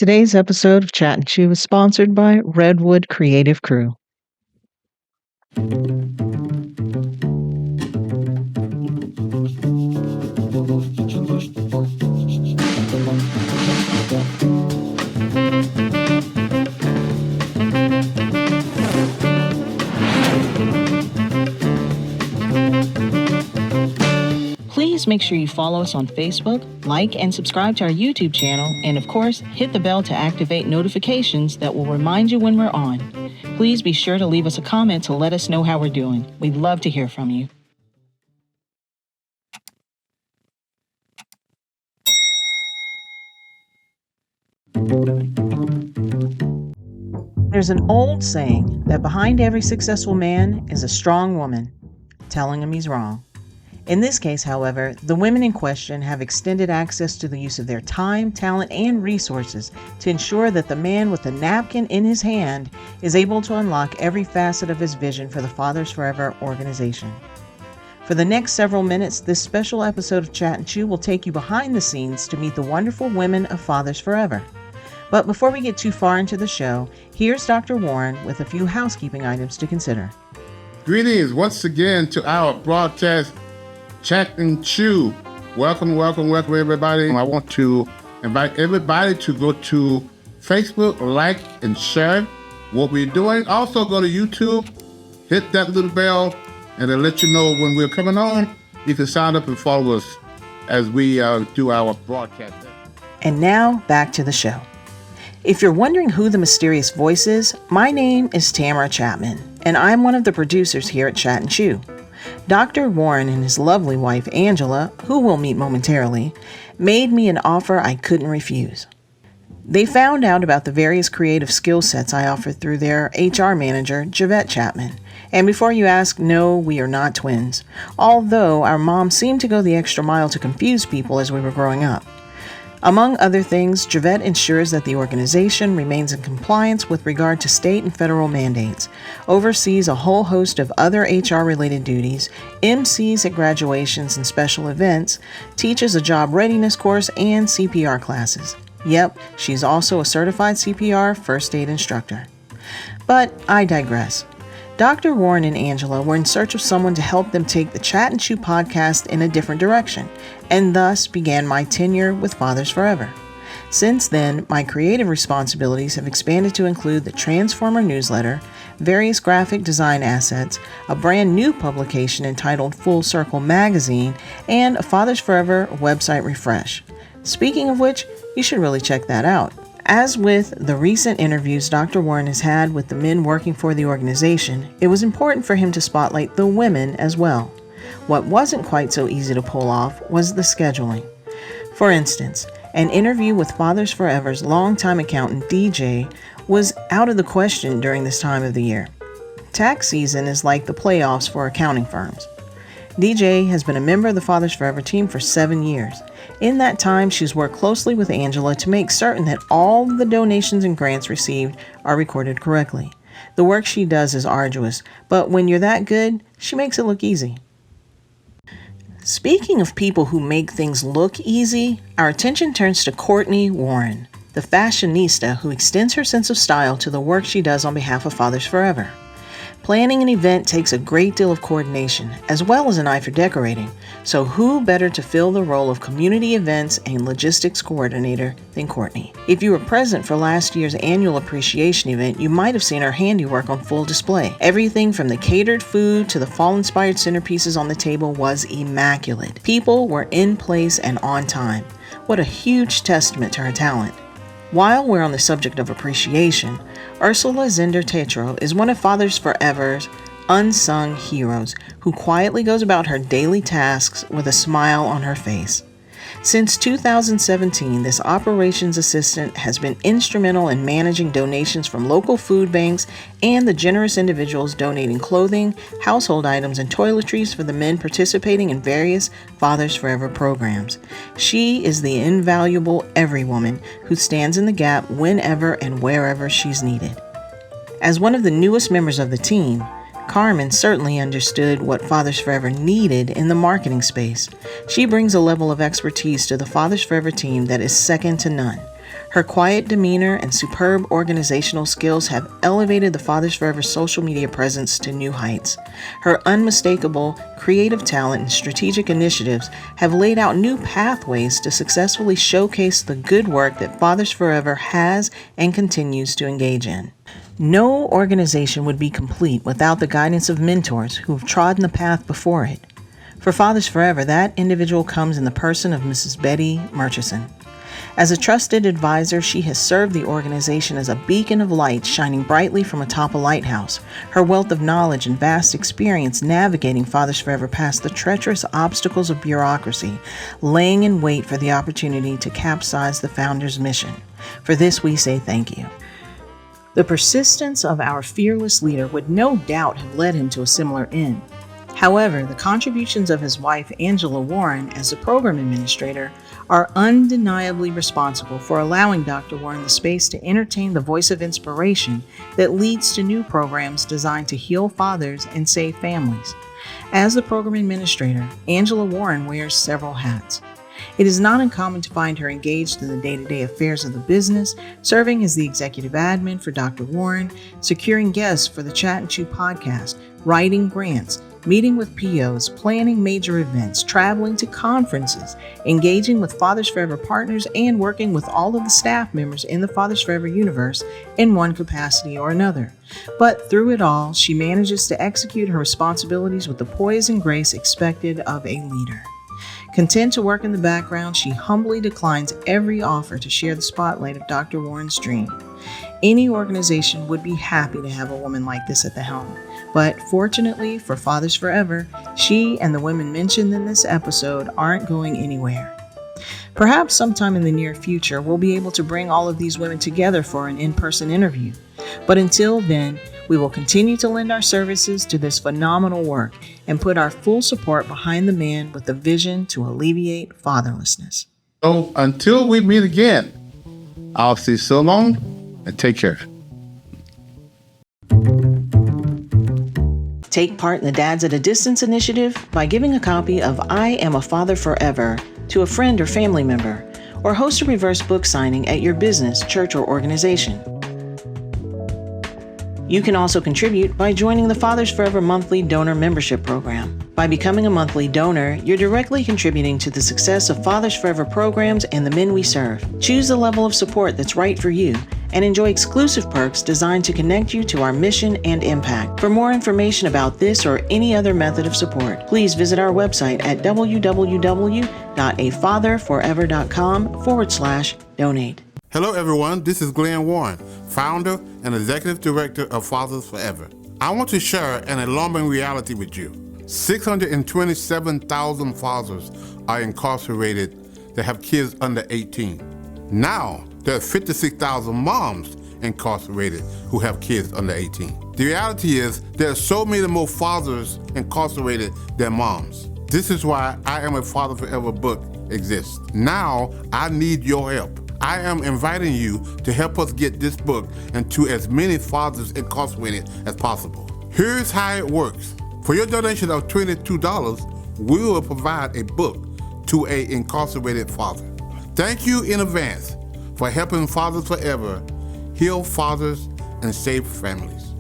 Today's episode of Chat and Chew is sponsored by Redwood Creative Crew. Please make sure you follow us on Facebook, like and subscribe to our YouTube channel, and of course, hit the bell to activate notifications that will remind you when we're on. Please be sure to leave us a comment to let us know how we're doing. We'd love to hear from you. There's an old saying that behind every successful man is a strong woman, telling him he's wrong. In this case, however, the women in question have extended access to the use of their time, talent, and resources to ensure that the man with the napkin in his hand is able to unlock every facet of his vision for the Fathers Forever organization. For the next several minutes, this special episode of Chat and Chew will take you behind the scenes to meet the wonderful women of Fathers Forever. But before we get too far into the show, here's Dr. Warren with a few housekeeping items to consider. Greetings once again to our broadcast Chat and Chew. Welcome everybody. I want to invite everybody to go to Facebook, like and share what we're doing. Also go to YouTube, hit that little bell, and it'll let you know when we're coming on. You can sign up and follow us as we do our broadcast. And now back to the show. If you're wondering who the mysterious voice is, my name is Tamara Chapman, and I'm one of the producers here at Chat and Chew. Dr. Warren and his lovely wife, Angela, who we'll meet momentarily, made me an offer I couldn't refuse. They found out about the various creative skill sets I offer through their HR manager, Javette Chapman. And before you ask, no, we are not twins, although our mom seemed to go the extra mile to confuse people as we were growing up. Among other things, Javette ensures that the organization remains in compliance with regard to state and federal mandates, oversees a whole host of other HR-related duties, MCs at graduations and special events, teaches a job readiness course and CPR classes. Yep, she's also a certified CPR first aid instructor. But I digress. Dr. Warren and Angela were in search of someone to help them take the Chat and Chew podcast in a different direction, and thus began my tenure with Fathers Forever. Since then, my creative responsibilities have expanded to include the Transformer newsletter, various graphic design assets, a brand new publication entitled Full Circle Magazine, and a Fathers Forever website refresh. Speaking of which, you should really check that out. As with the recent interviews Dr. Warren has had with the men working for the organization, it was important for him to spotlight the women as well. What wasn't quite so easy to pull off was the scheduling. For instance, an interview with Fathers Forever's longtime accountant DJ was out of the question during this time of the year. Tax season is like the playoffs for accounting firms. DJ has been a member of the Fathers Forever team for 7 years. In that time, she's worked closely with Angela to make certain that all the donations and grants received are recorded correctly. The work she does is arduous, but when you're that good, she makes it look easy. Speaking of people who make things look easy, our attention turns to Courtney Warren, the fashionista who extends her sense of style to the work she does on behalf of Fathers Forever. Planning an event takes a great deal of coordination, as well as an eye for decorating, so who better to fill the role of community events and logistics coordinator than Courtney? If you were present for last year's annual appreciation event, you might have seen her handiwork on full display. Everything from the catered food to the fall-inspired centerpieces on the table was immaculate. People were in place and on time. What a huge testament to her talent. While we're on the subject of appreciation, Ursula Zender Tetro is one of Fathers Forever's unsung heroes who quietly goes about her daily tasks with a smile on her face. Since 2017, this operations assistant has been instrumental in managing donations from local food banks and the generous individuals donating clothing, household items, and toiletries for the men participating in various Fathers Forever programs. She is the invaluable everywoman who stands in the gap whenever and wherever she's needed. As one of the newest members of the team, Carmen certainly understood what Fathers Forever needed in the marketing space. She brings a level of expertise to the Fathers Forever team that is second to none. Her quiet demeanor and superb organizational skills have elevated the Fathers Forever social media presence to new heights. Her unmistakable creative talent and strategic initiatives have laid out new pathways to successfully showcase the good work that Fathers Forever has and continues to engage in. No organization would be complete without the guidance of mentors who have trodden the path before it. For Fathers Forever, that individual comes in the person of Mrs. Betty Murchison. As a trusted advisor, she has served the organization as a beacon of light shining brightly from atop a lighthouse. Her wealth of knowledge and vast experience navigating Fathers Forever past the treacherous obstacles of bureaucracy, laying in wait for the opportunity to capsize the founder's mission. For this, we say thank you. The persistence of our fearless leader would no doubt have led him to a similar end. However, the contributions of his wife, Angela Warren, as the program administrator, are undeniably responsible for allowing Dr. Warren the space to entertain the voice of inspiration that leads to new programs designed to heal fathers and save families. As the program administrator, Angela Warren wears several hats. It is not uncommon to find her engaged in the day-to-day affairs of the business, serving as the executive admin for Dr. Warren, securing guests for the Chat and Chew podcast, writing grants, meeting with POs, planning major events, traveling to conferences, engaging with Fathers Forever partners, and working with all of the staff members in the Fathers Forever universe in one capacity or another. But through it all, she manages to execute her responsibilities with the poise and grace expected of a leader. Content to work in the background, she humbly declines every offer to share the spotlight of Dr. Warren's dream. Any organization would be happy to have a woman like this at the helm. But fortunately for Fathers Forever, she and the women mentioned in this episode aren't going anywhere. Perhaps sometime in the near future, we'll be able to bring all of these women together for an in-person interview. But until then, we will continue to lend our services to this phenomenal work and put our full support behind the man with the vision to alleviate fatherlessness. So until we meet again, I'll say so long and take care. Take part in the Dads at a Distance initiative by giving a copy of I Am a Father Forever to a friend or family member, or host a reverse book signing at your business, church, or organization. You can also contribute by joining the Fathers Forever monthly donor membership program. By becoming a monthly donor, you're directly contributing to the success of Fathers Forever programs and the men we serve. Choose the level of support that's right for you and enjoy exclusive perks designed to connect you to our mission and impact. For more information about this or any other method of support, please visit our website at www.afatherforever.com/donate. Hello, everyone. This is Glenn Warren, founder and executive director of Fathers Forever. I want to share an alarming reality with you. 627,000 fathers are incarcerated that have kids under 18. Now, there are 56,000 moms incarcerated who have kids under 18. The reality is there are so many more fathers incarcerated than moms. This is why I Am a Father Forever book exists. Now, I need your help. I am inviting you to help us get this book into as many fathers incarcerated as possible. Here's how it works. For your donation of $22, we will provide a book to an incarcerated father. Thank you in advance for helping Fathers Forever heal fathers and save families.